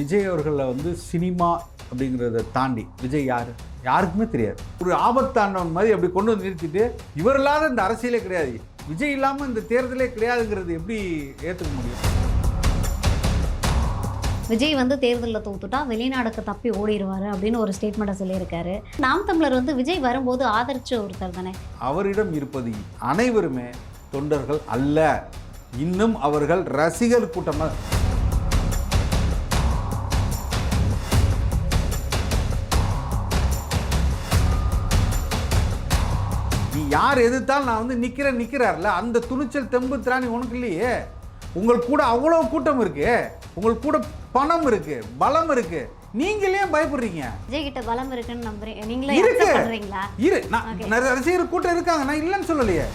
விஜய் அவர்களை வந்து சினிமா அப்படிங்கிறத தாண்டி விஜய் யார் யாருக்குமே தெரியாது. ஒரு ஆபத்தானவன் மாதிரி அப்படி கொண்டு வந்து நிறுத்திட்டு இவர் இல்லாத இந்த அரசியலே கிடையாது, விஜய் இல்லாமல் இந்த தேர்தலே கிடையாதுங்கிறது எப்படி ஏற்றுக்க முடியும்? விஜய் வந்து தேர்தலில் தோத்துட்டா வெளிநாடுக்கு தப்பி ஓடிடுவார் அப்படின்னு ஒரு ஸ்டேட்மெண்ட்டை சொல்லியிருக்காரு. நாம் தமிழர் வந்து விஜய் வரும்போது ஆதரிச்ச ஒருத்தர் தானே. அவரிடம் இருப்பது அனைவருமே தொண்டர்கள் அல்ல, இன்னும் அவர்கள் ரசிகர் கூட்டமாக. நீ யார் எதிர்த்தாலும் நான் வந்து நிற்கிறார்ல, அந்த துணிச்சல் தெம்பு திராணி உனக்கு இல்லையே. உங்களுக்கு கூட அவ்வளோ கூட்டம் இருக்கு, உங்களுக்கு கூட பணம் இருக்கு, பலம் இருக்கு, நீங்களே பயப்படுறீங்க. விஜய் கிட்ட பலம் இருக்குன்னு நம்புறீங்க, நீங்களே அக்செப்ட் பண்றீங்களா? நிறைய ரசிகர் கூட்டம் இருக்காங்க, நான் இல்லைன்னு சொல்லலையே.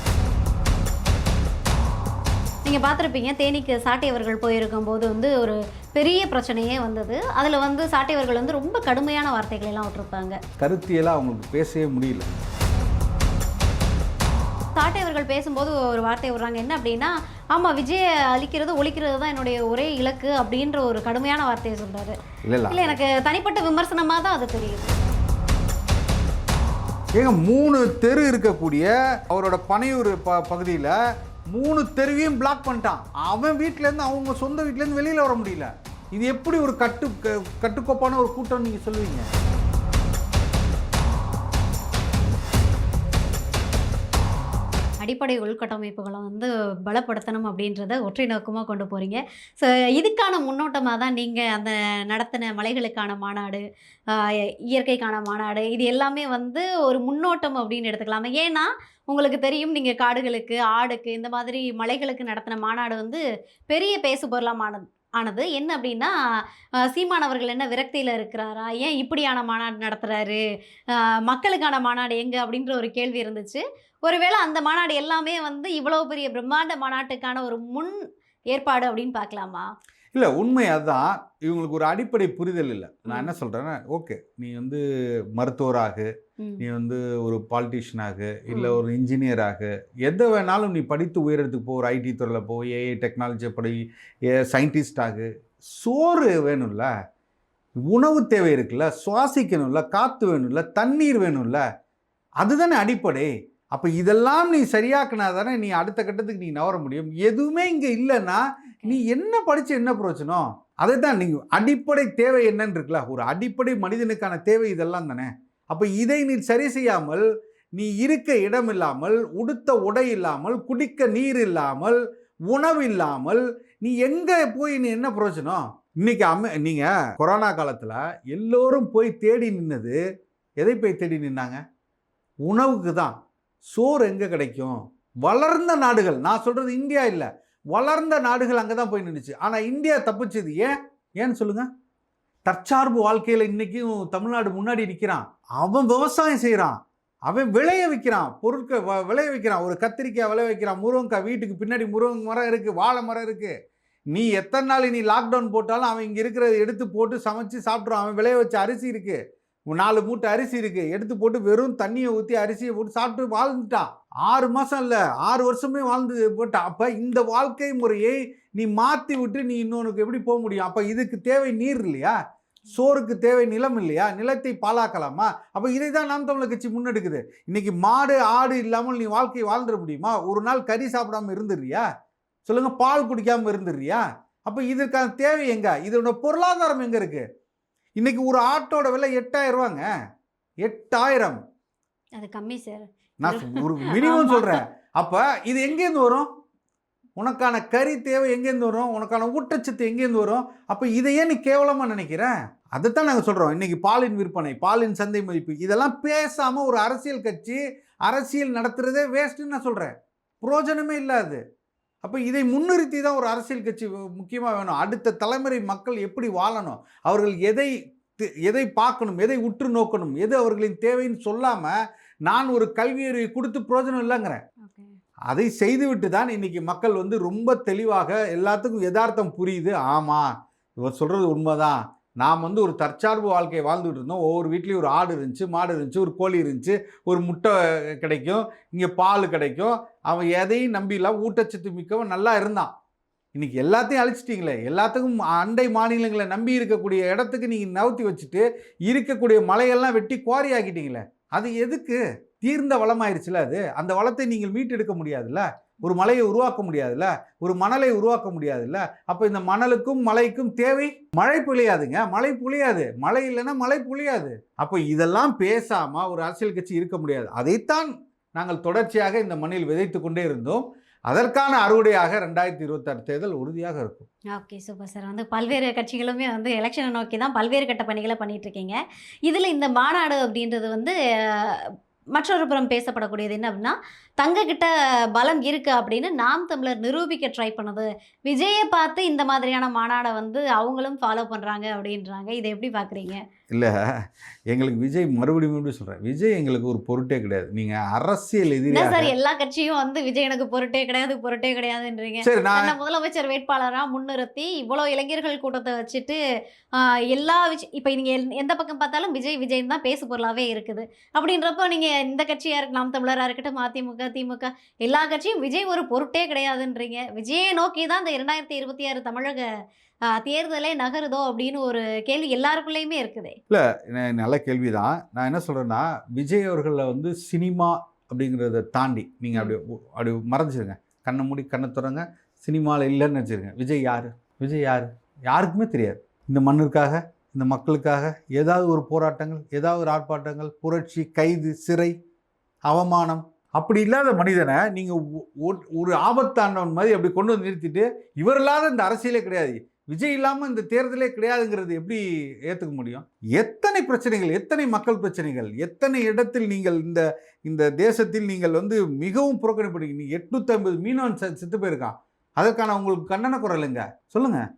நீங்கள் பார்த்துருப்பீங்க, தேனிக்கு சாட்டை அவர்கள் போயிருக்கும் போது வந்து ஒரு பெரிய பிரச்சனையே வந்தது. அதில் வந்து சாட்டை அவர்கள் வந்து ரொம்ப கடுமையான வார்த்தைகள் எல்லாம் விட்டுருப்பாங்க. கருத்தியெல்லாம் அவங்களுக்கு பேசவே முடியல. சாட்டை அவர்கள் பேசும்போது ஒரு வார்த்தை விடுறாங்க, என்ன அப்படின்னா, ஆமாம் விஜய் அழிக்கிறது ஒழிக்கிறது தான் என்னுடைய ஒரே இலக்கு அப்படின்ற ஒரு கடுமையான வார்த்தையை சொல்கிறாரு. இல்லை, எனக்கு தனிப்பட்ட விமர்சனமாக தான் அது தெரியுது. ஏங்க 3 தெரு இருக்கக்கூடிய அவரோட பனையூர் பகுதியில் 3 தெருவையும் பிளாக் பண்ணிட்டான். அவன் வீட்டிலேருந்து, அவங்க சொந்த வீட்டிலேருந்து வெளியில் வர முடியல. இது எப்படி ஒரு கட்டுக்கோப்பான ஒரு கூட்டம் நீங்கள் சொல்லுவீங்க? அடிப்படை உள்கட்டமைப்புகளை வந்து பலப்படுத்தணும் அப்படின்றத ஒற்றை நோக்கமாக கொண்டு போகிறீங்க. ஸோ இதுக்கான முன்னோட்டமாக தான் நீங்கள் அந்த நடத்தின மலைகளுக்கான மாநாடு, இயற்கைக்கான மாநாடு, இது எல்லாமே வந்து ஒரு முன்னோட்டம் அப்படின்னு எடுத்துக்கலாமா? ஏன்னா உங்களுக்கு தெரியும், நீங்கள் காடுகளுக்கு, ஆடுக்கு, இந்த மாதிரி மலைகளுக்கு நடத்தின மாநாடு வந்து பெரிய பேசுபொருளாக ஆனது. என்ன அப்படின்னா, சீமானவர்கள் என்ன விரக்தியில் இருக்கிறாரா, ஏன் இப்படியான மாநாடு நடத்துகிறாரு, மக்களுக்கான மாநாடு எங்கே அப்படின்ற ஒரு கேள்வி இருந்துச்சு. ஒருவேளை அந்த மாநாடு எல்லாமே வந்து இவ்வளோ பெரிய பிரம்மாண்ட மாநாட்டுக்கான ஒரு முன் ஏற்பாடு அப்படின்னு பார்க்கலாமா? இல்லை, உண்மை அதுதான். இவங்களுக்கு ஒரு அடிப்படை புரிதல் இல்லை. நான் என்ன சொல்கிறேன்னா, ஓகே, நீ வந்து மருத்துவராக, நீ வந்து ஒரு பாலிட்டிஷியனாக, இல்லை ஒரு இன்ஜினியராக, எதை வேணாலும் நீ படித்து உயரத்துக்கு போ, ஒரு ஐடி துறையில் போ, ஏஐ டெக்னாலஜி படி, சயின்டிஸ்டாக. சோறு வேணும்ல, உணவு தேவை இருக்குல்ல, சுவாசிக்கணும்ல, காற்று வேணும்ல, தண்ணீர் வேணும்ல, அதுதானே அடிப்படை. அப்போ இதெல்லாம் நீ சரியாக்குனா தானே நீ அடுத்த கட்டத்துக்கு நீ நவர முடியும். எதுவுமே இங்கே இல்லைன்னா நீ என்ன படித்து என்ன பிரயோஜனம்? அதை தான் நீங்கள் அடிப்படை தேவை என்னன்னு இருக்குல்ல, ஒரு அடிப்படை மனிதனுக்கான தேவை இதெல்லாம் தானே. அப்போ இதை நீ சரி செய்யாமல், நீ இருக்க இடம் இல்லாமல், உடுத்த உடை இல்லாமல், குடிக்க நீர் இல்லாமல், உணவு இல்லாமல் நீ எங்கே போய் நீ என்ன பிரயோஜனம்? இன்னைக்கு நீங்கள் கொரோனா காலத்தில் எல்லோரும் போய் தேடி நின்னது எதை போய் தேடி நின்னாங்க? உணவுக்கு தான். சோறு எங்கே கிடைக்கும்? வளர்ந்த நாடுகள், நான் சொல்கிறது இந்தியா இல்லை, வளர்ந்த நாடுகள் அங்கே தான் போய் நின்றுச்சு. ஆனால் இந்தியா தப்பிச்சது ஏன்னு சொல்லுங்கள்? தற்சார்பு வாழ்க்கையில் இன்றைக்கும் தமிழ்நாடு முன்னாடி நிற்கிறான். அவன் விவசாயம் செய்கிறான், அவன் விளைய வைக்கிறான், பொருட்கள் விளைய வைக்கிறான். ஒரு கத்திரிக்காய் விளைய வைக்கிறான், முருங்கைக்காய், வீட்டுக்கு பின்னாடி முருங்கை மரம் இருக்குது, வாழை மரம் இருக்குது. நீ எத்தனை நாள் நீ லாக்டவுன் போட்டாலும் அவன் இங்கே இருக்கிறத எடுத்து போட்டு சமைச்சு சாப்பிட்றான். அவன் விளைய வச்ச அரிசி இருக்குது, 4 மூட்டை அரிசி இருக்குது, எடுத்து போட்டு வெறும் தண்ணியை ஊற்றி அரிசியை போட்டு சாப்பிட்டு வாழ்ந்துட்டான். 6 மாதம் இல்லை, 6 வருஷமே வாழ்ந்து போட்டான். அப்போ இந்த வாழ்க்கை முறையை நீ மாற்றி விட்டு நீ இன்னொன்றுக்கு எப்படி போக முடியும்? அப்போ இதுக்கு தேவை நீர் இல்லையா? சோறுக்கு தேவை நிலம் இல்லையா? நிலத்தை பாழாக்கலாமா? அப்போ இதை தான் நாம் தமிழர் கட்சி முன்னெடுக்குது. இன்னைக்கு மாடு ஆடு இல்லாமல் நீ வாழ்க்கையை வாழ்ந்துட முடியுமா? ஒரு நாள் கறி சாப்பிடாமல் இருந்துடுறியா? சொல்லுங்கள், பால் குடிக்காமல் இருந்துடுறியா? அப்போ இதற்கான தேவை எங்கே? இதோட பொருளாதாரம் எங்கே இருக்குது? இன்னைக்கு ஒரு ஆட்டோட விலை 8,000 ரூபாங்க. 8,000 அது கம்மி சார், நான் ஒரு மினிமம் சொல்கிறேன். அப்போ இது எங்கேருந்து வரும்? உனக்கான கறி தேவை எங்கேருந்து வரும்? உனக்கான ஊட்டச்சத்து எங்கேருந்து வரும்? அப்போ இதையே நீ கேவலமாக நினைக்கிற? அதைத்தான் நாங்கள் சொல்கிறோம். இன்றைக்கி பாலின் விற்பனை, பாலின் சந்தை மதிப்பு, இதெல்லாம் பேசாமல் ஒரு அரசியல் கட்சி அரசியல் நடத்துகிறதே வேஸ்ட்டுன்னு நான் சொல்கிறேன். புரோஜனமே இல்லாது. அப்போ இதை முன்னிறுத்தி தான் ஒரு அரசியல் கட்சி முக்கியமாக வேணும். அடுத்த தலைமுறை மக்கள் எப்படி வாழணும், அவர்கள் எதை பார்க்கணும், எதை உற்று நோக்கணும், எது அவர்களின் தேவைன்னு சொல்லாமல் நான் ஒரு கல்வியறிவை கொடுத்து பிரயோஜனம் இல்லைங்கிறேன். அதை செய்துவிட்டு தான் இன்றைக்கி மக்கள் வந்து ரொம்ப தெளிவாக எல்லாத்துக்கும் யதார்த்தம் புரியுது. ஆமாம், இவர் சொல்கிறது உண்மைதான், நாம் வந்து ஒரு தற்சார்பு வாழ்க்கையை வாழ்ந்துகிட்டு இருந்தோம். ஒவ்வொரு வீட்லேயும் ஒரு ஆடு இருந்துச்சு, மாடு இருந்துச்சு, ஒரு கோழி இருந்துச்சு, ஒரு முட்டை கிடைக்கும், இங்கே பால் கிடைக்கும். அவன் எதையும் நம்பிலாம் ஊட்டச்சத்து மிக்கவன் நல்லா இருந்தான். இன்னைக்கு எல்லாத்தையும் அழிச்சிட்டிங்களே, எல்லாத்துக்கும் அண்டை மாநிலங்களை நம்பி இருக்கக்கூடிய இடத்துக்கு நீங்கள் நவுத்தி வச்சுட்டு இருக்கக்கூடிய மலையெல்லாம் வெட்டி குவாரி ஆக்கிட்டீங்களே, அது எதுக்கு? தீர்ந்த வளமாயிருச்சுல அது. அந்த வளத்தை நீங்கள் மீட்டெடுக்க முடியாதுல்ல, ஒரு மலையை உருவாக்க முடியாதுல்ல, ஒரு மணலை உருவாக்க முடியாதுல்ல. அப்போ இந்த மணலுக்கும் மலைக்கும் தேவை மழை பொழியாதுங்க, மழை பொழியாது. மழை இல்லைன்னா மழை பொழியாது. அப்போ இதெல்லாம் பேசாமல் ஒரு அரசியல் கட்சி இருக்க முடியாது. அதைத்தான் நாங்கள் தொடர்ச்சியாக இந்த மண்ணில் விதைத்து கொண்டே இருந்தோம். அதற்கான அறுவடையாக 2026 தேர்தல் உறுதியாக இருக்கும். Okay, super sir. வந்து பல்வேறு கட்சிகளுமே வந்து எலெக்ஷனை நோக்கி தான் பல்வேறு கட்ட பணிகளை பண்ணிட்டு இருக்கீங்க. இதில் இந்த மாநாடு அப்படின்றது வந்து மற்றொரு புறம் பேசப்படக்கூடியது என்ன அப்படின்னா, தங்கக்கிட்ட பலம் இருக்குது அப்படின்னு நாம் தமிழர் நிரூபிக்க ட்ரை பண்ணது. விஜயை பார்த்து இந்த மாதிரியான மாநாடை வந்து அவங்களும் ஃபாலோ பண்ணுறாங்க அப்படின்றாங்க. இதை எப்படி பார்க்குறீங்க? இல்லை, எங்களுக்கு விஜய் மறுபடியும் சொல்கிறேன், விஜய் எங்களுக்கு ஒரு பொருட்டே கிடையாது. நீங்கள் அரசியல் என்ன எதிரியாக சார் எல்லா கட்சியும் வந்து விஜய் எனக்கு பொருட்டே கிடையாது பொருட்டே கிடையாதுன்றீங்க. சரி, நான் தன்னை முதலமைச்சர் வேட்பாளராக முன்னிறுத்தி இவ்வளோ இளைஞர்கள் கூட்டத்தை வச்சுட்டு எல்லா விஷயம் இப்போ நீங்கள் எந்த பக்கம் பார்த்தாலும் விஜய் விஜய்னு தான் பேசு பொருளாகவே இருக்குது. அப்படின்றப்போ நீங்கள் இந்த கட்சியாக இருக்கு, நாம் தமிழராக இருக்கட்டும், அதிமுக, திமுக, எல்லா கட்சியும் விஜய் ஒரு பொருட்டே கிடையாதுன்றீங்க. விஜயை நோக்கி தான் இந்த 2026 தமிழக தேர்தலே நகருதோ அப்படின்னு ஒரு கேள்வி எல்லாருக்குள்ளேயுமே இருக்குது. இல்லை, நல்ல கேள்வி தான். நான் என்ன சொல்கிறேன்னா, விஜய் அவர்களை வந்து சினிமா அப்படிங்கிறத தாண்டி நீங்கள் அப்படி மறைஞ்சிருங்க, கண்ணை மூடி கண்ணை திறங்க, சினிமாவில் இல்லைன்னு வச்சுருங்க. விஜய் யார்? விஜய் யார்? யாருக்குமே தெரியாது. இந்த மண்ணிற்காக, இந்த மக்களுக்காக ஏதாவது ஒரு போராட்டங்கள், ஏதாவது ஒரு ஆர்ப்பாட்டங்கள், புரட்சி, கைது, சிறை, அவமானம், அப்படி இல்லாத மனிதனை நீங்கள் ஒரு ஆபத்தானவன் மாதிரி அப்படி கொண்டு வந்து நிறுத்திட்டு, இவர் இல்லாத இந்த அரசியலே கிடையாது, விஜய் இல்லாமல் இந்த தேர்தலே கிடையாதுங்கிறது எப்படி ஏற்றுக்க முடியும்? எத்தனை பிரச்சனைகள், எத்தனை மக்கள் பிரச்சனைகள், எத்தனை இடத்தில் நீங்கள் இந்த தேசத்தில் நீங்கள் வந்து மிகவும் புறக்கணிப்படுங்க. 850 மீனவன் செத்து போயிருக்கான். அதற்கான உங்களுக்கு கண்டன குரலுங்க சொல்லுங்கள்.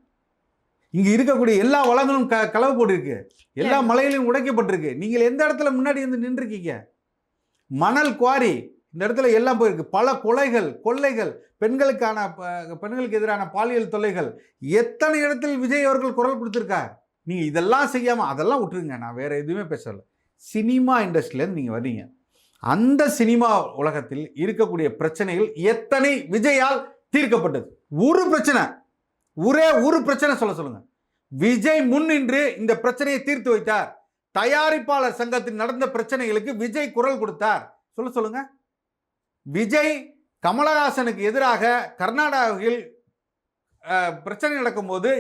இங்கே இருக்கக்கூடிய எல்லா வளங்களும் களவு போட்டிருக்கு, எல்லா மலையிலையும் உடைக்கப்பட்டிருக்கு. நீங்கள் எந்த இடத்துல முன்னாடி வந்து நின்றுருக்கீங்க? மணல் குவாரி இந்த இடத்துல எல்லாம் போயிருக்கு. பல கொலைகள், கொள்ளைகள், பெண்களுக்கு எதிரான பாலியல் தொல்லைகள், எத்தனை இடத்தில் விஜய் அவர்கள் குரல் கொடுத்துருக்கார். நீங்கள் இதெல்லாம் செய்யாமல் அதெல்லாம் விட்டுருங்க. நான் வேறு எதுவுமே பேசலை. சினிமா இண்டஸ்ட்ரியிலேருந்து நீங்கள் வர்றீங்க. அந்த சினிமா உலகத்தில் இருக்கக்கூடிய பிரச்சனைகள் எத்தனை விஜயால் தீர்க்கப்பட்டது? ஒரு பிரச்சனை, ஒரே ஒரு பிரச்சனை சொல்லுங்க. விஜய் முன்னின்று இந்த பிரச்சனையை தீர்த்து வைத்தார். தயாரிப்பாளர் சங்கத்தில் நடந்த பிரச்சனைகளுக்கு விஜய் குரல் கொடுத்தார். சொல்லுங்க. விஜய் கமலஹாசனுக்கு எதிராக கர்நாடகாவில் பிரச்சனை நடக்கும்போது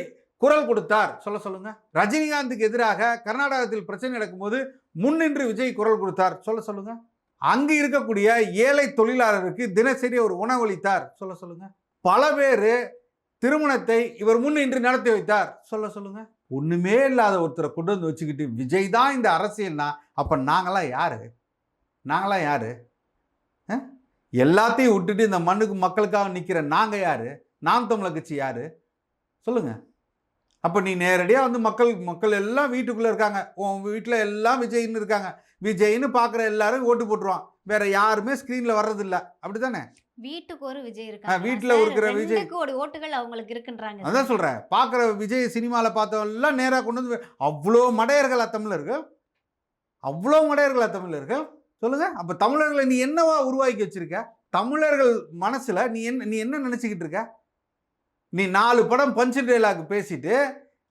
குரல் கொடுத்தார். சொல்லுங்க. ரஜினிகாந்துக்கு எதிராக கர்நாடகத்தில் பிரச்சனை நடக்கும்போது முன்னின்று விஜய் குரல் கொடுத்தார். சொல்லுங்க. அங்கு இருக்கக்கூடிய ஏழை தொழிலாளருக்கு தினசரி ஒரு உணவளித்தார். சொல்லுங்க. பல பேர் திருமணத்தை இவர் முன்னின்று நடத்தி வைத்தார். சொல்லுங்க. ஒண்ணுமே இல்லாத ஒருத்தரை கொண்டு வந்து வச்சுக்கிட்டு விஜய் தான் இந்த அரசியல்னா அப்ப நாங்களாம் யாரு? எல்லாத்தையும் விட்டுட்டு இந்த மண்ணுக்கு மக்களுக்காக நிற்கிற நாங்கள் யாரு? நாம் தமிழர் கட்சி யாரு? சொல்லுங்க. அப்போ நீ நேரடியாக வந்து மக்கள் எல்லாம் வீட்டுக்குள்ளே இருக்காங்க, உன் வீட்டில் எல்லாம் விஜய்னு இருக்காங்க, விஜய்னு பார்க்குற எல்லாரும் ஓட்டு போட்டுருவான், வேற யாருமே ஸ்க்ரீனில் வர்றதில்ல, அப்படி தானே? வீட்டுக்கு ஒரு விஜய் இருக்காங்க, வீட்டில் இருக்கிற விஜய் ஓட்டுகள் அவங்களுக்கு இருக்குன்றாங்க. அதான் சொல்கிறேன், பார்க்குற விஜய் சினிமாவில் பார்த்தவெல்லாம் நேராக கொண்டு வந்து அவ்வளோ மடையர்களா தமிழர்கள்? சொல்லுங்க. அப்போ தமிழர்களை நீ என்னவா உருவாக்கி வச்சிருக்க? தமிழர்கள் மனசில் நீ என்ன நினச்சிக்கிட்டு இருக்க? நீ 4 படம் பஞ்சு டைலாக் பேசிட்டு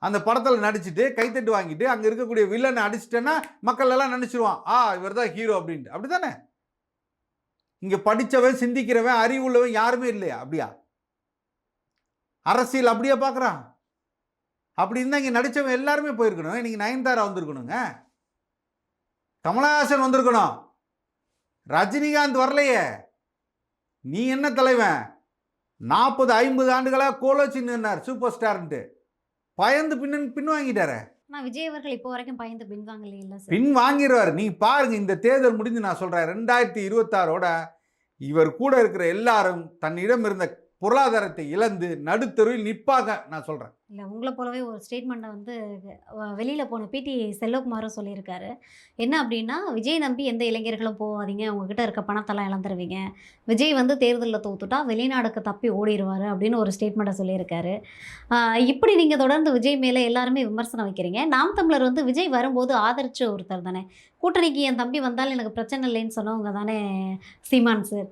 அந்த படத்தில் நடிச்சுட்டு கைத்தட்டு வாங்கிட்டு அங்கே இருக்கக்கூடிய வில்லனை அடிச்சிட்டேன்னா மக்கள் எல்லாம் நினச்சிருவான், இவர் தான் ஹீரோ அப்படின்ட்டு. அப்படி தானே? இங்கே படித்தவன், சிந்திக்கிறவன், அறிவுள்ளவன் யாருமே இல்லையா? அப்படியா? அரசியல் அப்படியே பார்க்குறான். அப்படி இருந்தால் இங்கே நடித்தவன் எல்லாருமே போயிருக்கணும். இன்னைக்கு நயன்தாரா வந்திருக்கணுங்க, கமலஹாசன் வந்திருக்கணும், ரஜினிகாந்த் வரலையே. நீ என்ன தலைவன்? 40-50 ஆண்டுகளாக கோலோச்சி நின்றார் சூப்பர் ஸ்டார்ன்ட்டு, பயந்து பின் வாங்கிட்டாரு. விஜய் அவர்கள் இப்போ வரைக்கும் பயந்து பின் வாங்கிடுவார். நீ பாருங்க, இந்த தேர்தல் முடிஞ்சு நான் சொல்றேன் 2026ஓட இவர் கூட இருக்கிற எல்லாரும் தன்னிடம் இருந்த பொருளாதாரத்தை இழந்து நடுத்தருவில் நிற்பாங்க. நான் சொல்றேன். இல்லை உங்களை போலவே ஒரு ஸ்டேட்மெண்ட்டை வந்து வெளியில் போன பிடி செல்வகுமாரும் சொல்லியிருக்காரு. என்ன அப்படின்னா, விஜய் நம்பி எந்த இளைஞர்களும் போகாதீங்க, உங்ககிட்ட இருக்க பணத்தெல்லாம் இழந்துருவீங்க. விஜய் வந்து தேர்தலில் தோத்துட்டா வெளிநாடுக்கு தப்பி ஓடிடுவார் அப்படின்னு ஒரு ஸ்டேட்மெண்ட்டை சொல்லியிருக்காரு. இப்படி நீங்கள் தொடர்ந்து விஜய் மேலே எல்லாருமே விமர்சனம் வைக்கிறீங்க. நாம் தமிழர் வந்து விஜய் வரும்போது ஆதரிச்ச ஒருத்தர் தானே. கூட்டணிக்கு என் தம்பி வந்தால் எனக்கு பிரச்சனை இல்லைன்னு சொன்னவங்க தானே சீமான் சார்.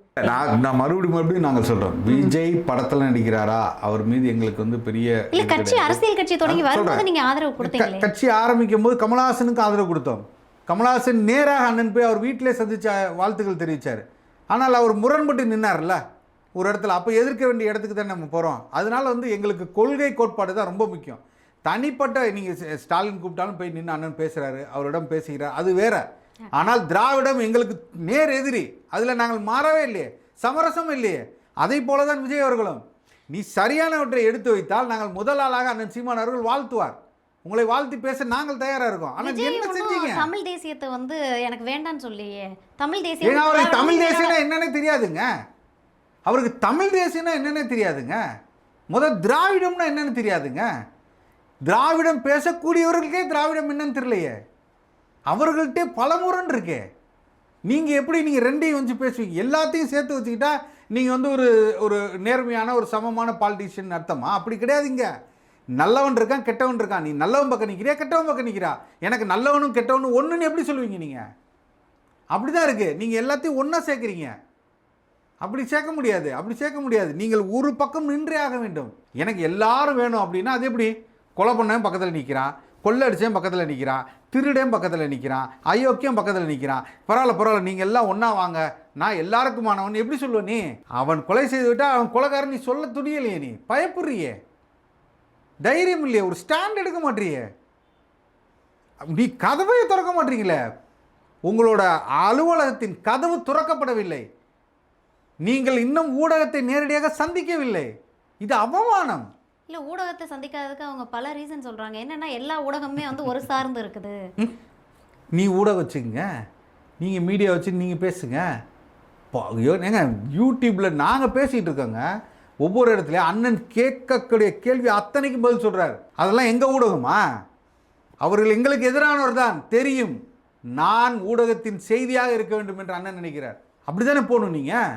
நான் மறுபடியும் நாங்கள் சொல்கிறோம், விஜய் படத்தில் நடிக்கிறாரா, அவர் மீது எங்களுக்கு வந்து பெரிய இல்லை, கட்சி அரசியல் கட்சி தொடங்கி வரும்போது நீங்கள் ஆதரவு கொடுத்தீங்களே. கட்சி ஆரம்பிக்கும் போது கமலஹாசனுக்கு ஆதரவு கொடுத்தோம். கமலஹாசன் நேராக அண்ணன் போய் அவர் வீட்டிலே சந்திச்ச வாழ்த்துக்கள் தெரிவித்தார். ஆனால் அவர் முரண்பட்டு நின்னார்ல ஒரு இடத்துல, அப்போ எதிர்க்க வேண்டிய இடத்துக்கு தான் நம்ம போகிறோம். அதனால வந்து எங்களுக்கு கொள்கை கோட்பாடு தான் ரொம்ப முக்கியம். தனிப்பட்ட நீங்கள் ஸ்டாலின் கூப்பிட்டாலும் போய் நின்று அண்ணன் பேசுகிறாரு, அவரிடம் பேசுகிறார், அது வேற. ஆனால் திராவிடம் எங்களுக்கு நேர் எதிரி, அதில் நாங்கள் மாறவே இல்லையே, சமரசம் இல்லையே. அதை போல தான் விஜய் அவர்களும். நீ சரியானவற்றை எடுத்து வைத்தால் நாங்கள் முதல் ஆளாக அண்ணன் சீமான் அவர்கள் வாழ்த்துவார். உங்களை வாழ்த்தி பேச நாங்கள் தயாராக இருக்கோம். ஆனால் என்ன செஞ்சீங்க? தமிழ் தேசியத்தை வந்து எனக்கு வேண்டான்னு சொல்லியே. தமிழ் ஏன்னா தேசியம் அவருக்கு தமிழ் தேசியம்னா என்னன்னு தெரியாதுங்க. அவருக்கு தமிழ் தேசியம்னா என்னன்னு தெரியாதுங்க. திராவிடம்னா என்னன்னு தெரியாதுங்க. திராவிடம் பேசக்கூடியவர்களுக்கே திராவிடம் என்னன்னு தெரியலையே. அவர்கள்ட்டே பல முரண் இருக்கே. நீங்கள் எப்படி நீங்கள் ரெண்டையும் வந்து பேசுவீங்க? எல்லாத்தையும் சேர்த்து வச்சுக்கிட்டா நீங்கள் வந்து ஒரு நேர்மையான ஒரு சமமான பாலிட்டிஷியன் அர்த்தமா? அப்படி கிடையாதுங்க. நல்லவன் இருக்கான், கெட்டவன் இருக்கான். நீ நல்லவன் பக்கம் நிற்கிறியா, கெட்டவன் பக்கம் நிற்கிறா? எனக்கு நல்லவனும் கெட்டவனும் ஒன்றுன்னு எப்படி சொல்லுவீங்க நீங்கள்? அப்படி தான் இருக்குது. நீங்கள் எல்லாத்தையும் ஒன்றா சேர்க்குறீங்க. அப்படி சேர்க்க முடியாது, அப்படி சேர்க்க முடியாது. நீங்கள் ஒரு பக்கம் நின்றே ஆக வேண்டும். எனக்கு எல்லாரும் வேணும் அப்படின்னா அது எப்படி? கொலை பண்ணவன் பக்கத்தில் நிற்கிறான், கொள்ளை அடித்தவன் பக்கத்தில் நிற்கிறான், திருடன் பக்கத்தில் நிற்கிறான், அயோக்கியம் பக்கத்தில் நிற்கிறான். பரவாயில்ல நீங்கள் எல்லாம் ஒன்றா வாங்க, நான் எல்லாருக்குமானவன் எப்படி சொல்லுவ நீ? அவன் கொலை செய்து விட்டால் அவன் கொலைகாரன் நீ சொல்ல துணியலையே, நீ பயப்படுறியே, தைரியம் இல்லையே, ஒரு ஸ்டாண்ட் எடுக்க மாட்டீங்க. நீ கதவையை திறக்க மாட்டீங்களே. உங்களோட அலுவலகத்தின் கதவு துறக்கப்படவில்லை. நீங்கள் இன்னும் ஊடகத்தை நேரடியாக சந்திக்கவில்லை. இது அவமானம். இல்லை, ஊடகத்தை சந்திக்காததுக்கு அவங்க பல ரீசன் சொல்கிறாங்க. என்னென்னா எல்லா ஊடகமே வந்து ஒரு சார்ந்து இருக்குது. நீ ஊடகம் வச்சுக்கங்க, நீங்கள் மீடியா வச்சு நீங்கள் பேசுங்க. ஏங்க யூடியூப்பில் நாங்கள் பேசிகிட்டு இருக்கோங்க. ஒவ்வொரு இடத்துலையும் அண்ணன் கேட்கக்கூடிய கேள்வி அத்தனைக்கும் பதில் சொல்கிறார். அதெல்லாம் எங்கள் ஊடகமா? அவர்கள் எங்களுக்கு எதிரானவர் தான் தெரியும். நான் ஊடகத்தின் செய்தியாக இருக்க வேண்டும் என்று அண்ணன் நினைக்கிறார். அப்படி தானே போகணும், நீங்கள்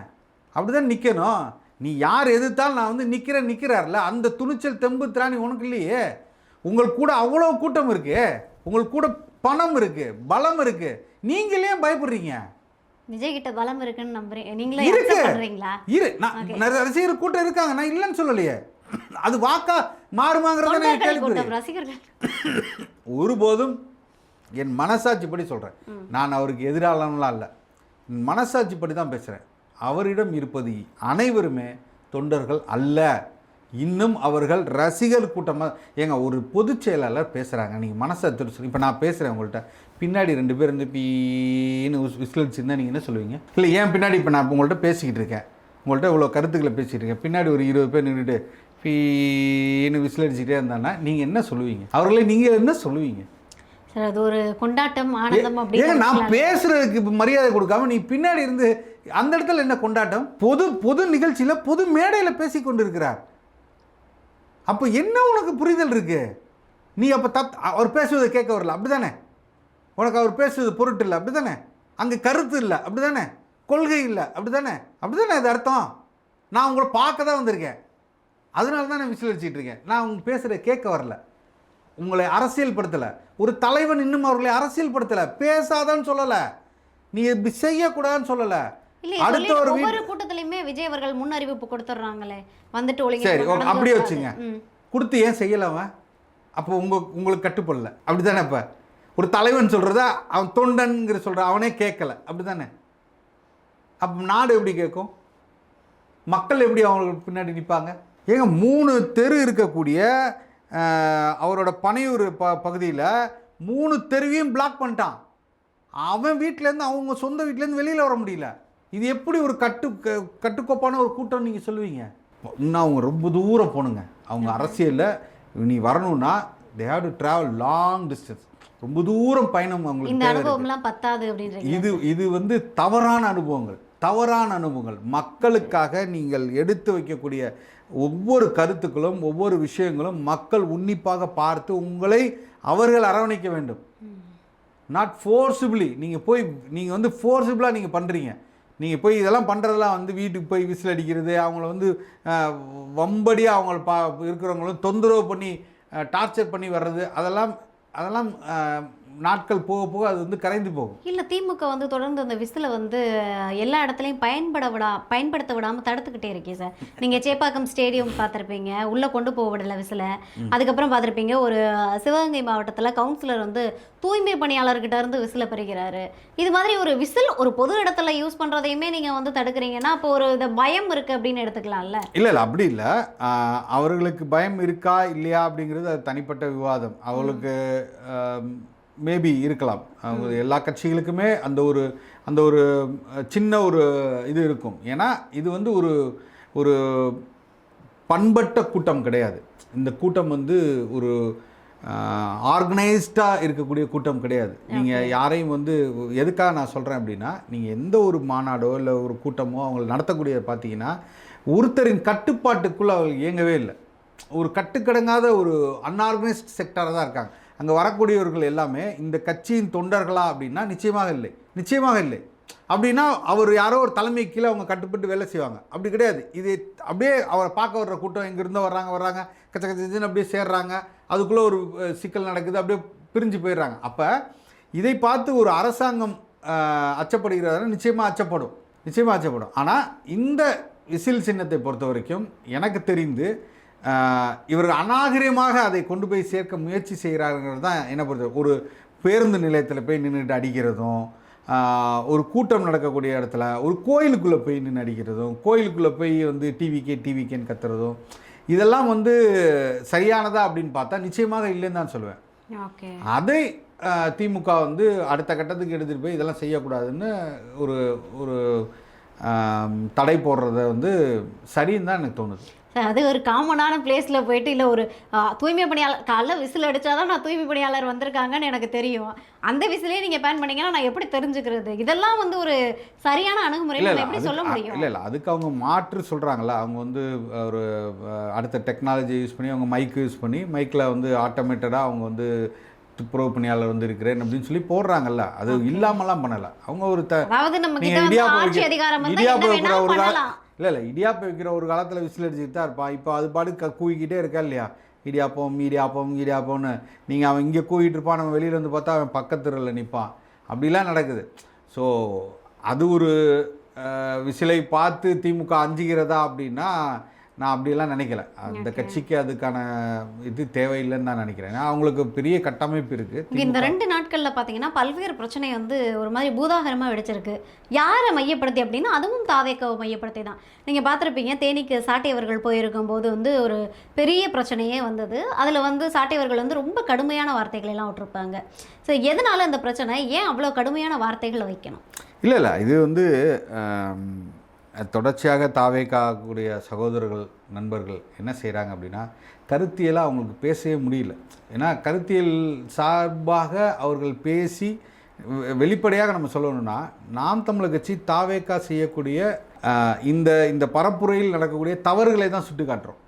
அப்படி தான் நிற்கணும். நீ யார் எதிர்த்தாலும் நான் வந்து நிற்கிறார்ல, அந்த துணிச்சல் தெம்பு திராணி உனக்கு இல்லையே. உங்களுக்கு கூட அவ்வளோ கூட்டம் இருக்கு, உங்களுக்கு கூட பணம் இருக்கு, பலம் இருக்கு, நீங்களே பயப்படுறீங்க. விஜய் கிட்ட பலம் இருக்குன்னு நம்புறீங்க, நீங்களே சொல்றீங்களா? ரசிகர் கூட்டம் இருக்காங்க, நான் இல்லைன்னு சொல்லலையே. அது வாக்கா மாறுமாங்கிறத ரசிகர்கள் ஒருபோதும் என் மனசாட்சிப்படி சொல்கிறேன். நான் அவருக்கு எதிராளலாம் இல்லை, மனசாட்சிப்படி தான் பேசுகிறேன். அவரிடம் இருப்பது அனைவருமே தொண்டர்கள் அல்ல. இன்னும் அவர்கள் ரசிகர் கூட்டமாக ஏங்க ஒரு பொதுச் செயலாளர் பேசுகிறாங்க, நீங்கள் மனசாட்சி சொல்லி. இப்போ நான் பேசுகிறேன் உங்கள்கிட்ட, பின்னாடி 2 பேர் வந்து பீன்னு விசிலடிச்சுருந்தா நீங்கள் என்ன சொல்லுவீங்க? இல்லை ஏன் பின்னாடி இப்போ நான் உங்கள்கிட்ட பேசிக்கிட்டு இருக்கேன், உங்கள்கிட்ட இவ்வளோ கருத்துக்களை பேசிகிட்டு இருக்கேன், பின்னாடி ஒரு 20 பேர் நின்றுட்டு பீன்னு விசிலடிச்சுக்கிட்டே இருந்தாங்கன்னா நீங்கள் என்ன சொல்லுவீங்க? அவர்களே நீங்கள் என்ன சொல்லுவீங்க? சார் அது ஒரு கொண்டாட்டம், ஆனந்தம். அப்படி நான் பேசுறதுக்கு மரியாதை கொடுக்காம நீ பின்னாடி இருந்து அந்த இடத்துல என்ன கொண்டாட்டம்? பொது நிகழ்ச்சியில் பொது மேடையில் பேசி கொண்டு இருக்கிறார். அப்போ என்ன உனக்கு புரிதல் இருக்கு? நீ அப்போ அவர் பேசுவதை கேட்க வரல, அப்படி தானே? உனக்கு அவர் பேசுவது பொருட்டு இல்லை, அப்படி தானே? அங்கே கருத்து இல்லை, அப்படி தானே? கொள்கை இல்லை, அப்படி தானே? அப்படி தானே அது அர்த்தம்? நான் உங்களை பார்க்க தான் வந்திருக்கேன், அதனால தான் நான் விசில் அடிச்சிட்டு இருக்கேன். நான் உங்க பேசுகிற கேட்க வரல, உங்களை அரசியல் படுத்தலை. ஒரு தலைவன் இன்னும் அவர்களை அரசியல் படுத்தலை, பேசாதான்னு சொல்லலை, நீ இப்படி செய்யக்கூடாதுன்னு சொல்லலை. அடுத்த ஒவ்வொரு கூட்டத்திலையுமே விஜய் அவர்கள் முன் அறிவிப்பு கொடுத்துட்றாங்களே, வந்துட்டு ஒழுங்கு. சரி, அப்படியே வச்சுங்க, கொடுத்து ஏன் செய்யலாமா? அப்போ உங்களுக்கு கட்டுப்படல, அப்படி தானே? இப்போ ஒரு தலைவன் சொல்கிறத அவன் தொண்டன்கிற சொல்கிற அவனே கேட்கல, அப்படி தானே? அப்போ நாடு எப்படி கேட்கும்? மக்கள் எப்படி அவங்களுக்கு பின்னாடி நிற்பாங்க? ஏங்க 3 தெரு இருக்கக்கூடிய அவரோட பனையூர் பகுதியில் 3 தெருவையும் பிளாக் பண்ணிட்டான். அவன் வீட்டிலேருந்து, அவங்க சொந்த வீட்டிலேருந்து வெளியில் வர முடியல. இது எப்படி ஒரு கட்டுக்கோப்பான ஒரு கூட்டம் நீங்கள் சொல்லுவீங்க? இன்னும் அவங்க ரொம்ப தூரம் போகணுங்க. அவங்க அரசியலில் நீ வரணும்னா they have to travel long distance, ரொம்ப தூரம் பயணம் அவங்களுக்கு. இந்த அனுபவம்லாம் பத்தாது அப்படின்றீங்க. இது வந்து தவறான அனுபவங்கள், தவறான அனுபவங்கள். மக்களுக்காக நீங்கள் எடுத்து வைக்கக்கூடிய ஒவ்வொரு கருத்துக்களும் ஒவ்வொரு விஷயங்களும் மக்கள் உன்னிப்பாக பார்த்து உங்களை அவர்கள் அரவணைக்க வேண்டும். Not forcibly. நீங்கள் வந்து ஃபோர்ஸிபிளாக நீங்கள் பண்ணுறீங்க. நீங்கள் போய் இதெல்லாம் பண்ணுறதெல்லாம் வந்து வீட்டுக்கு போய் விசில் அடிக்கிறது, அவங்கள வந்து வம்படியாக அவங்கள இருக்கிறவங்களும் தொந்தரவு பண்ணி டார்ச்சர் பண்ணி வர்றது, அதெல்லாம் நாட்கள் போக போக அது வந்து கரைந்து போகும். இல்லை, திமுக வந்து தொடர்ந்து அந்த விசிலை வந்து எல்லா இடத்துலையும் பயன்படுத்த விடாமல் தடுத்துக்கிட்டே இருக்கே சார். நீங்கள் சேப்பாக்கம் ஸ்டேடியம் பார்த்துருப்பீங்க, உள்ளே கொண்டு போக விடலை விசிலை. அதுக்கப்புறம் பார்த்துருப்பீங்க, ஒரு சிவகங்கை மாவட்டத்தில் கவுன்சிலர் வந்து தூய்மை பணியாளர்கிட்ட இருந்து விசிலை பறிக்கிறாரு. இது மாதிரி ஒரு விசில் ஒரு பொது இடத்துல யூஸ் பண்ணுறதையுமே நீங்கள் வந்து தடுக்கிறீங்கன்னா அப்போ ஒரு இந்த பயம் இருக்குது அப்படின்னு எடுத்துக்கலாம்ல? இல்லை அப்படி இல்லை. அவர்களுக்கு பயம் இருக்கா இல்லையா அப்படிங்கிறது அது தனிப்பட்ட விவாதம். அவர்களுக்கு மேபி இருக்கலாம். அவங்க எல்லா கட்சிகளுக்குமே அந்த ஒரு சின்ன ஒரு இது இருக்கும். ஏன்னா இது வந்து ஒரு பண்பட்ட கூட்டம் கிடையாது. இந்த கூட்டம் வந்து ஒரு ஆர்கனைஸ்டாக இருக்கக்கூடிய கூட்டம் கிடையாது. நீங்கள் யாரையும் வந்து எதுக்காக நான் சொல்கிறேன் அப்படின்னா, நீங்கள் எந்த ஒரு மாநாடோ இல்லை ஒரு கூட்டமோ அவங்களை நடத்தக்கூடிய பார்த்தீங்கன்னா ஒருத்தரின் கட்டுப்பாட்டுக்குள்ளே அவங்க இயங்கவே இல்லை. ஒரு கட்டுக்கடங்காத ஒரு அன்ஆர்கனைஸ்ட் செக்டராக தான் இருக்காங்க. அங்கே வரக்கூடியவர்கள் எல்லாமே இந்த கட்சியின் தொண்டர்களா அப்படின்னா நிச்சயமாக இல்லை. அப்படின்னா அவர் யாரோ ஒரு தலைமை கீழே அவங்க கட்டுப்பட்டு வேலை செய்வாங்க. அப்படி கிடையாது. இது அப்படியே அவரை பார்க்க வர்ற கூட்டம் எங்கேருந்தோ வர்றாங்க கச்ச கச்சன்னு அப்படியே சேர்றாங்க. அதுக்குள்ளே ஒரு சிக்கல் நடக்குது, அப்படியே பிரிஞ்சு போயிடுறாங்க. அப்போ இதை பார்த்து ஒரு அரசாங்கம் அச்சப்படுகிறதா? நிச்சயமாக அச்சப்படும். ஆனால் இந்த விசில் சின்னத்தை பொறுத்த வரைக்கும் எனக்கு தெரிந்து இவர்கள் அநாகரிகமாக அதை கொண்டு போய் சேர்க்க முயற்சி செய்கிறார்கள் தான் என்ன பொறுத்த. ஒரு பேருந்து நிலையத்தில் போய் நின்றுட்டு அடிக்கிறதும், ஒரு கூட்டம் நடக்கக்கூடிய இடத்துல ஒரு கோயிலுக்குள்ளே போய் நின்று அடிக்கிறதும், கோயிலுக்குள்ளே போய் வந்து டிவிகேன்னு கத்துறதும், இதெல்லாம் வந்து சரியானதா அப்படின்னு பார்த்தா நிச்சயமாக இல்லைன்னு தான் சொல்லுவேன். அதை திமுக வந்து அடுத்த கட்டத்துக்கு எடுத்துகிட்டு போய் இதெல்லாம் செய்யக்கூடாதுன்னு ஒரு தடை போடுறத வந்து சரின்னு தான் எனக்கு தோணுது. அது ஒரு காமனான பிளேஸில் போயிட்டு இல்லை ஒரு தூய்மை பணியாளர் காலைல விசில் அடித்தாதான் நான் தூய்மை பணியாளர் வந்திருக்காங்கன்னு எனக்கு தெரியும். அந்த விசிலே நீங்கள் பேன் பண்ணீங்கன்னா நான் எப்படி தெரிஞ்சுக்கிறது? இதெல்லாம் வந்து ஒரு சரியான அணுகுமுறை எப்படி சொல்ல முடியும்? இல்லை அதுக்கு அவங்க மாற்று சொல்கிறாங்களா? அவங்க வந்து ஒரு அடுத்த டெக்னாலஜி யூஸ் பண்ணி அவங்க மைக்கு யூஸ் பண்ணி மைக்கில் வந்து ஆட்டோமேட்டடாக அவங்க வந்து துப்புரவு பணியாளர் வந்து இருக்கிறேன் அப்படின்னு சொல்லி போடுறாங்கல்ல. அது இல்லாமலாம் பண்ணலை. அவங்க ஒரு இடியாப்பம் வைக்கிற ஒரு காலத்தில் விசில் அடிச்சுட்டு தான் இருப்பான். இப்போ அது பாடு கூவிக்கிட்டே இருக்கா இல்லையா? இடியாப்பம்னு நீங்கள் அவன் இங்கே கூவிட்டு இருப்பான், நம்ம வெளியில் வந்து பார்த்தா அவன் பக்கத்துல நிற்பான். அப்படிலாம் நடக்குது. ஸோ அது ஒரு விசிலை பார்த்து திமுக அஞ்சுகிறதா அப்படின்னா நான் அப்படியெல்லாம் நினைக்கல. அந்த கட்சிக்கு அதுக்கான இது தேவையில்லைன்னு தான் நினைக்கிறேன். அவங்களுக்கு பெரிய கட்டமைப்பு இருக்குது. இந்த 2 நாட்களில் பார்த்தீங்கன்னா பல்வேறு பிரச்சனை வந்து ஒரு மாதிரி பூதாகரமாக வெடிச்சிருக்கு. யாரை மையப்படுத்தி அப்படின்னா அதுவும் தாவேக்காவை மையப்படுத்தி தான். நீங்கள் பார்த்துருப்பீங்க, தேனிக்கு சாட்டையவர்கள் போயிருக்கும்போது வந்து ஒரு பெரிய பிரச்சனையே வந்தது. அதில் வந்து சாட்டையவர்கள் வந்து ரொம்ப கடுமையான வார்த்தைகள் எல்லாம் விட்டுருப்பாங்க. ஸோ எதனால் இந்த பிரச்சனை, ஏன் அவ்வளோ கடுமையான வார்த்தைகளை வைக்கணும்? இல்லை இது வந்து தொடர்ச்சியாக தாவேக்காக்கூடிய சகோதரர்கள் நண்பர்கள் என்ன செய்கிறாங்க அப்படின்னா, கருத்தியலாக அவங்களுக்கு பேசவே முடியல. ஏன்னா கருத்தியல் சார்பாக அவர்கள் பேசி வெளிப்படையாக நம்ம சொல்லணும்னா, நாம் தமிழர் கட்சி தாவேக்கா செய்யக்கூடிய இந்த பரப்புரையில் நடக்கக்கூடிய தவறுகளை தான் சுட்டி காட்டுறோம்.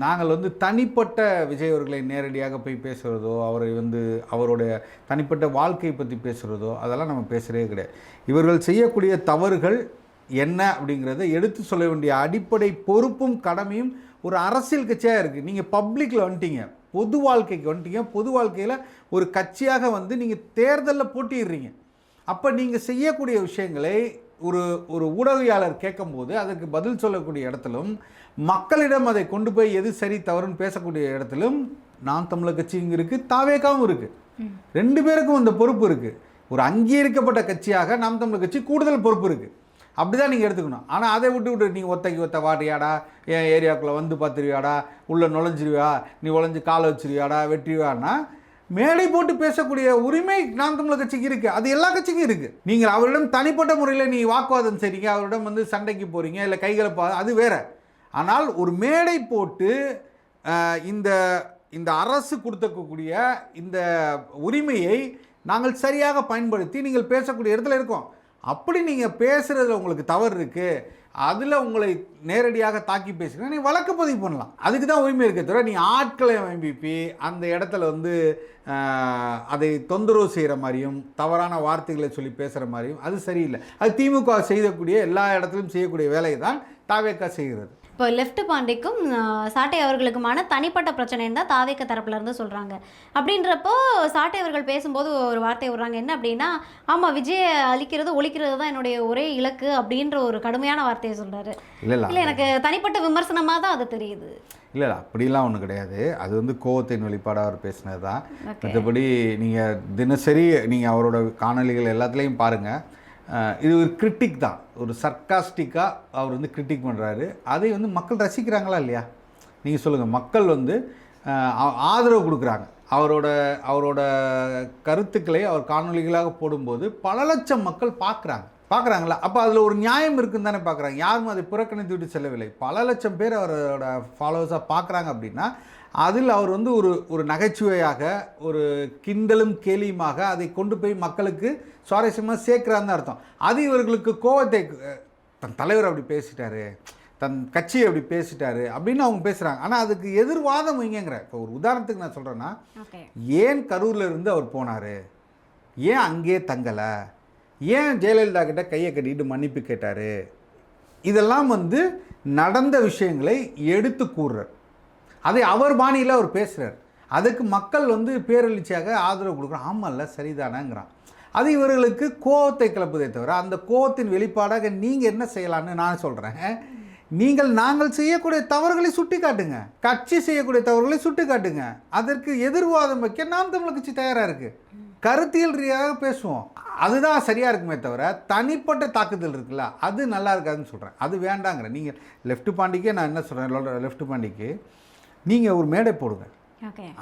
நாங்கள் வந்து தனிப்பட்ட விஜய் அவர்களை நேரடியாக போய் பேசுகிறதோ, அவரை வந்து அவருடைய தனிப்பட்ட வாழ்க்கையை பற்றி பேசுகிறதோ அதெல்லாம் நம்ம பேசுகிறதே கிடையாது. இவர்கள் செய்யக்கூடிய தவறுகள் என்ன அப்படிங்கிறத எடுத்து சொல்ல வேண்டிய அடிப்படை பொறுப்பும் கடமையும் ஒரு அரசியல் கட்சியாக இருக்குது. நீங்கள் பப்ளிக்கில் வந்துட்டீங்க, பொது வாழ்க்கைக்கு வந்துட்டீங்க. பொது வாழ்க்கையில் ஒரு கட்சியாக வந்து நீங்கள் தேர்தலில் போட்டிடுறீங்க. அப்போ நீங்கள் செய்யக்கூடிய விஷயங்களை ஒரு ஊடகவியாளர் கேட்கும்போது அதற்கு பதில் சொல்லக்கூடிய இடத்திலும், மக்களிடம் அதை கொண்டு போய் எது சரி தவறுன்னு பேசக்கூடிய இடத்திலும் நாம் தமிழர் கட்சியும் இருக்குது, தாவேக்காவும் இருக்குது. 2 பேருக்கும் அந்த பொறுப்பு இருக்குது. ஒரு அங்கீகரிக்கப்பட்ட கட்சியாக நாம் தமிழர் கட்சி கூடுதல் பொறுப்பு இருக்குது. அப்படி தான் நீங்கள் எடுத்துக்கணும். ஆனால் அதை விட்டு நீங்கள் ஒத்த வாட்டியாடா, என் ஏரியாவுக்குள்ளே வந்து பார்த்துருவியாடா, உள்ளே நுழைஞ்சிருவியா, நீ உழைஞ்சி காலை வச்சிருவியாடா, வெற்றிவியான்னா மேடை போட்டு பேசக்கூடிய உரிமை நாம் தமிழர் கட்சிக்கு இருக்குது. அது எல்லா கட்சிக்கும் இருக்குது. நீங்கள் அவரிடம் தனிப்பட்ட முறையில் நீ வாக்குவாதம் செய்கிறீங்க, அவரிடம் வந்து சண்டைக்கு போகிறீங்க, இல்லை கைகளை அது வேறு. ஆனால் ஒரு மேடை போட்டு இந்த அரசு கொடுத்தக்கூடிய இந்த உரிமையை நாங்கள் சரியாக பயன்படுத்தி நீங்கள் பேசக்கூடிய இடத்துல இருக்கோம். அப்படி நீங்கள் பேசுகிறதுல உங்களுக்கு தவறு இருக்குது, அதில் உங்களை நேரடியாக தாக்கி பேசுகிறேன், நீ வழக்கு பதிவு பண்ணலாம். அதுக்கு தான் உரிமை இருக்க தவிர நீ ஆட்களை எம்பிபி அந்த இடத்துல வந்து அதை தொந்தரவு செய்கிற மாதிரியும் தவறான வார்த்தைகளை சொல்லி பேசுகிற மாதிரியும் அது சரியில்லை. அது திமுக செய்யக்கூடிய எல்லா இடத்துலையும் செய்யக்கூடிய வேலையை தான் தாவேக்கா செய்கிறது. இப்போ லெஃப்ட் பாண்டிக்கும் சாட்டை அவர்களுக்குமான தனிப்பட்ட பிரச்சனைன்னு தான் தாவேக்க தரப்புலேருந்து சொல்கிறாங்க. அப்படின்றப்போ சாட்டை அவர்கள் பேசும்போது ஒரு வார்த்தை விடுறாங்க, என்ன அப்படின்னா, ஆமாம் விஜயை அழிக்கிறது ஒழிக்கிறது தான் என்னுடைய ஒரே இலக்கு அப்படின்ற ஒரு கடுமையான வார்த்தையை சொல்கிறாரு. இல்லை எனக்கு தனிப்பட்ட விமர்சனமாக தான் அது தெரியுது. இல்லை அப்படிலாம் ஒன்றும் கிடையாது. அது வந்து கோவத்தின் வெளிப்பாடாக அவர் பேசினது தான். மற்றபடி நீங்கள் தினசரி நீங்கள் அவரோட காணொலிகள் எல்லாத்துலேயும் பாருங்கள், இது ஒரு கிரிட்டிக் தான், ஒரு சர்க்காஸ்டிக்காக அவர் வந்து கிரிட்டிக் பண்ணுறாரு. அதை வந்து மக்கள் ரசிக்கிறாங்களா இல்லையா? நீங்கள் சொல்லுங்கள். மக்கள் வந்து ஆதரவு கொடுக்குறாங்க. அவரோட கருத்துக்களை அவர் காணொலிகளாக போடும்போது பல லட்சம் மக்கள் பார்க்குறாங்களா? அப்போ அதில் ஒரு நியாயம் இருக்குன்னு தானே பார்க்குறாங்க. யாரும் அதை புறக்கணித்து விட்டு செல்லவில்லை. பல லட்சம் பேர் அவரோட ஃபாலோவர்ஸாக பார்க்குறாங்க அப்படின்னா அதில் அவர் வந்து ஒரு நகைச்சுவையாக ஒரு கிண்டலும் கேலியுமாக அதை கொண்டு போய் மக்களுக்கு சுவாரஸ்யமாக சேர்க்குறான்னு அர்த்தம். அது இவர்களுக்கு கோவத்தை, தன் தலைவர் அப்படி பேசிட்டாரு, தன் கட்சியை அப்படி பேசிட்டாரு அப்படின்னு அவங்க பேசுகிறாங்க. ஆனால் அதுக்கு எதிர்வாதம் வைங்கிற. இப்போ ஒரு உதாரணத்துக்கு நான் சொல்கிறேன்னா, ஏன் கரூரில் இருந்து அவர் போனார், ஏன் அங்கேயே தங்கலை, ஏன் ஜெயலலிதா கிட்ட கையை கட்டிட்டு மன்னிப்பு கேட்டார், இதெல்லாம் வந்து நடந்த விஷயங்களை எடுத்து கூறுறார். அதை அவர் பாணியில் அவர் பேசுகிறார். அதுக்கு மக்கள் வந்து பேரெழுச்சியாக ஆதரவு கொடுக்குறான். ஆமாம்ல சரிதானங்கிறான். அது இவர்களுக்கு கோவத்தை கிளப்புதே தவிர அந்த கோவத்தின் வெளிப்பாடாக நீங்கள் என்ன செய்யலான்னு நான் சொல்கிறேன். நாங்கள் செய்யக்கூடிய தவறுகளை சுட்டி காட்டுங்க, கட்சி செய்யக்கூடிய தவறுகளை சுட்டி காட்டுங்க. அதற்கு எதிர்வாதம் வைக்க நாம் தமிழர் கட்சி தயாராக இருக்குது. கருத்தியல் ரீதியாக பேசுவோம், அதுதான் சரியாக இருக்குமே தவிர தனிப்பட்ட தாக்குதல் இருக்குல்ல அது நல்லா இருக்காதுன்னு சொல்கிறேன். அது வேண்டாங்கிற. நீங்கள் லெஃப்ட் பாண்டிக்கே நான் என்ன சொல்கிறேன், லெஃப்ட் பாண்டிக்கு நீங்கள் ஒரு மேடை போடுங்க,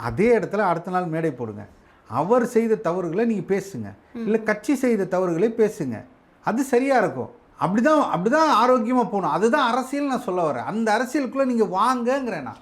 அதே இடத்துல அடுத்த நாள் மேடை போடுங்க. அவர் செய்த தவறுகளை நீங்கள் பேசுங்க, இல்லை கட்சி செய்த தவறுகளை பேசுங்க. அது சரியாக இருக்கும். அப்படிதான் ஆரோக்கியமாக போகணும். அதுதான் அரசியல் நான் சொல்ல வரேன். அந்த அரசியலுக்குள்ளே நீங்கள் வாங்கங்கிறேன் நான்.